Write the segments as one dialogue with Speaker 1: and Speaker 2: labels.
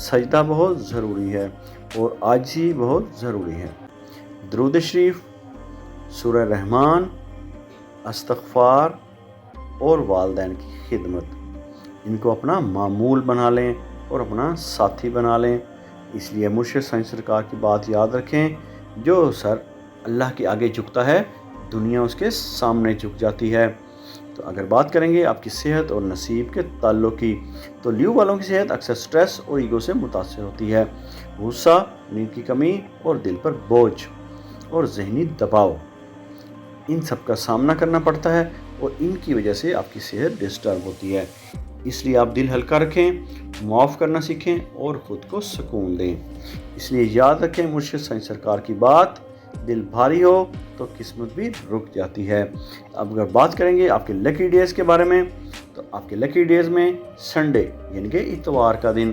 Speaker 1: سجدہ بہت ضروری ہے اور عاجزی بہت ضروری ہے۔ درود شریف، سورہ رحمان، استغفار اور والدین کی خدمت، ان کو اپنا معمول بنا لیں اور اپنا ساتھی بنا لیں۔ اس لیے مرشد سائنس سرکار کی بات یاد رکھیں، جو سر اللہ کے آگے جھکتا ہے دنیا اس کے سامنے جھک جاتی ہے۔ تو اگر بات کریں گے آپ کی صحت اور نصیب کے تعلق کی، تو لیو والوں کی صحت اکثر سٹریس اور ایگو سے متاثر ہوتی ہے۔ غصہ، نیند کی کمی اور دل پر بوجھ اور ذہنی دباؤ، ان سب کا سامنا کرنا پڑتا ہے اور ان کی وجہ سے آپ کی صحت ڈسٹرب ہوتی ہے۔ اس لیے آپ دل ہلکا رکھیں، معاف کرنا سیکھیں اور خود کو سکون دیں۔ اس لیے یاد رکھیں مرشد سائنس سرکار کی بات، دل بھاری ہو تو قسمت بھی رک جاتی ہے۔ اب اگر بات کریں گے آپ کے لکی ڈیز کے بارے میں، تو آپ کے لکی ڈیز میں سنڈے یعنی کہ اتوار کا دن،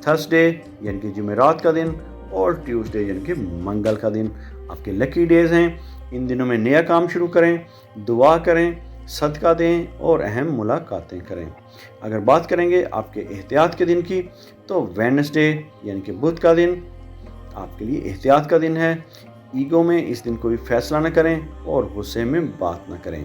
Speaker 1: تھرسڈے یعنی کہ جمعرات کا دن اور ٹیوزڈے یعنی کہ منگل کا دن آپ کے لکی ڈیز ہیں۔ ان دنوں میں نیا کام شروع کریں، دعا کریں، صدقہ دیں اور اہم ملاقاتیں کریں۔ اگر بات کریں گے آپ کے احتیاط کے دن کی، تو وینسڈے یعنی کہ بدھ کا دن آپ کے لیے احتیاط کا دن ہے۔ ایگو میں اس دن کوئی فیصلہ نہ کریں اور غصے میں بات نہ کریں۔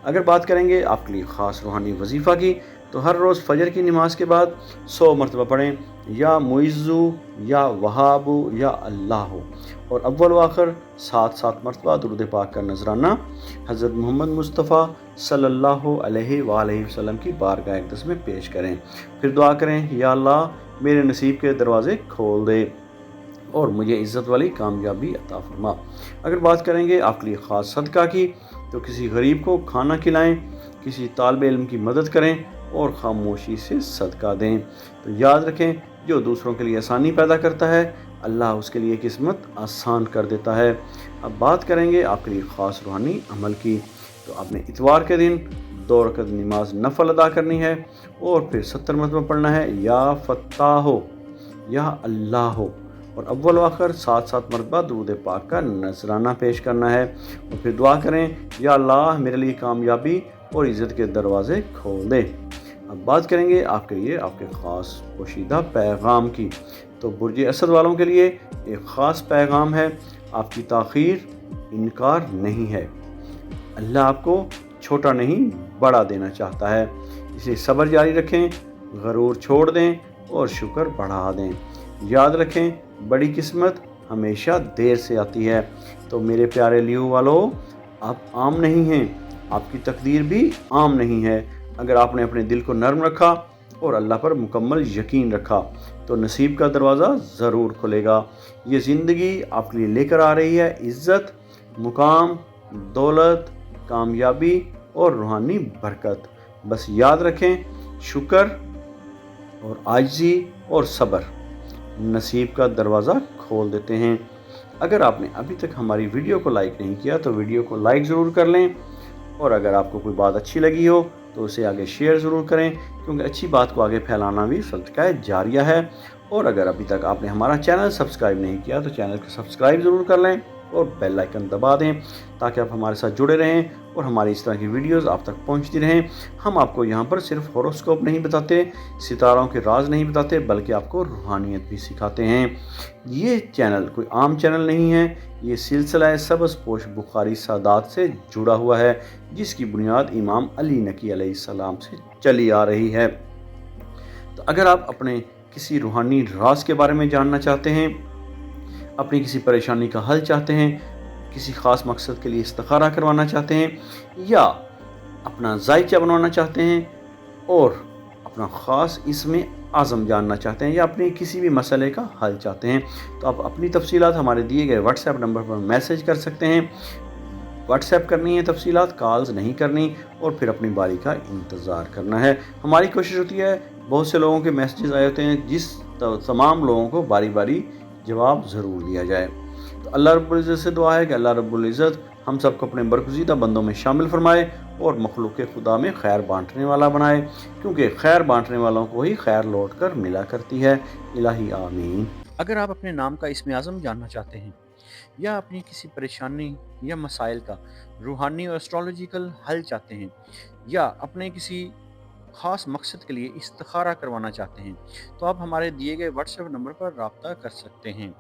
Speaker 1: اگر بات کریں گے آپ کے لیے خاص روحانی وظیفہ کی، تو ہر روز فجر کی نماز کے بعد 100 مرتبہ پڑھیں، یا معزو یا وہابو یا اللہ ہو، اور اول و آخر 7 مرتبہ درود پاک کا نذرانہ حضرت محمد مصطفیٰ صلی اللہ علیہ وآلہ وسلم کی بارگاہ اقدس میں پیش کریں۔ پھر دعا کریں، یا اللہ میرے نصیب کے دروازے کھول دے اور مجھے عزت والی کامیابی عطا فرما۔ اگر بات کریں گے آپ کے لیے خاص صدقہ کی، تو کسی غریب کو کھانا کھلائیں، کسی طالب علم کی مدد کریں اور خاموشی سے صدقہ دیں۔ تو یاد رکھیں، جو دوسروں کے لیے آسانی پیدا کرتا ہے اللہ اس کے لیے قسمت آسان کر دیتا ہے۔ اب بات کریں گے آپ کے لیے خاص روحانی عمل کی، تو آپ نے اتوار کے دن 2 رکعت نماز نفل ادا کرنی ہے اور پھر 70 مرتبہ پڑھنا ہے، یا فتاح ہو یا اللہ ہو، اور اول و آخر 7 مرتبہ درود پاک کا نذرانہ پیش کرنا ہے، اور پھر دعا کریں، یا اللہ میرے لیے کامیابی اور عزت کے دروازے کھول دے۔ اب بات کریں گے آپ کے لیے آپ کے خاص پوشیدہ پیغام کی، تو برج اسد والوں کے لیے ایک خاص پیغام ہے، آپ کی تاخیر انکار نہیں ہے، اللہ آپ کو چھوٹا نہیں بڑا دینا چاہتا ہے، اسے صبر جاری رکھیں، غرور چھوڑ دیں اور شکر بڑھا دیں۔ یاد رکھیں، بڑی قسمت ہمیشہ دیر سے آتی ہے۔ تو میرے پیارے لیو والو، آپ عام نہیں ہیں، آپ کی تقدیر بھی عام نہیں ہے۔ اگر آپ نے اپنے دل کو نرم رکھا اور اللہ پر مکمل یقین رکھا، تو نصیب کا دروازہ ضرور کھلے گا۔ یہ زندگی آپ کے لیے لے کر آ رہی ہے عزت، مقام، دولت، کامیابی اور روحانی برکت۔ بس یاد رکھیں، شکر اور عاجزی اور صبر نصیب کا دروازہ کھول دیتے ہیں۔ اگر آپ نے ابھی تک ہماری ویڈیو کو لائک نہیں کیا تو ویڈیو کو لائک ضرور کر لیں، اور اگر آپ کو کوئی بات اچھی لگی ہو تو اسے آگے شیئر ضرور کریں، کیونکہ اچھی بات کو آگے پھیلانا بھی صدقہ جاریہ ہے۔ اور اگر ابھی تک آپ نے ہمارا چینل سبسکرائب نہیں کیا تو چینل کو سبسکرائب ضرور کر لیں اور بیل آئکن دبا دیں، تاکہ آپ ہمارے ساتھ جڑے رہیں اور ہماری اس طرح کی ویڈیوز آپ تک پہنچتی رہیں۔ ہم آپ کو یہاں پر صرف ہوروسکوپ نہیں بتاتے، ستاروں کے راز نہیں بتاتے، بلکہ آپ کو روحانیت بھی سکھاتے ہیں۔ یہ چینل کوئی عام چینل نہیں ہے، یہ سلسلہ سبز پوش بخاری سادات سے جڑا ہوا ہے، جس کی بنیاد امام علی نقی علیہ السلام سے چلی آ رہی ہے۔ تو اگر آپ اپنے کسی روحانی راز کے بارے میں جاننا چاہتے ہیں، اپنی کسی پریشانی کا حل چاہتے ہیں، کسی خاص مقصد کے لیے استخارہ کروانا چاہتے ہیں، یا اپنا ذائقہ بنوانا چاہتے ہیں، اور اپنا خاص اسم اعظم جاننا چاہتے ہیں، یا اپنے کسی بھی مسئلے کا حل چاہتے ہیں، تو آپ اپنی تفصیلات ہمارے دیے گئے واٹس ایپ نمبر پر میسج کر سکتے ہیں۔ واٹس ایپ کرنی ہے تفصیلات، کالز نہیں کرنی، اور پھر اپنی باری کا انتظار کرنا ہے۔ ہماری کوشش ہوتی ہے، بہت سے لوگوں کے میسیجز آئے ہوتے ہیں، جس تمام لوگوں کو باری باری جواب ضرور دیا جائے۔ تو اللہ رب العزت سے دعا ہے کہ اللہ رب العزت ہم سب کو اپنے برگزیدہ بندوں میں شامل فرمائے اور مخلوق خدا میں خیر بانٹنے والا بنائے، کیونکہ خیر بانٹنے والوں کو ہی خیر لوٹ کر ملا کرتی ہے۔ الہی آمین۔ اگر آپ اپنے نام کا اسم اعظم جاننا چاہتے ہیں، یا اپنی کسی پریشانی یا مسائل کا روحانی اور اسٹرالوجیکل حل چاہتے ہیں، یا اپنے کسی خاص مقصد کے لیے استخارہ کروانا چاہتے ہیں تو آپ ہمارے دیے گئے واٹس ایپ نمبر پر رابطہ کر سکتے ہیں۔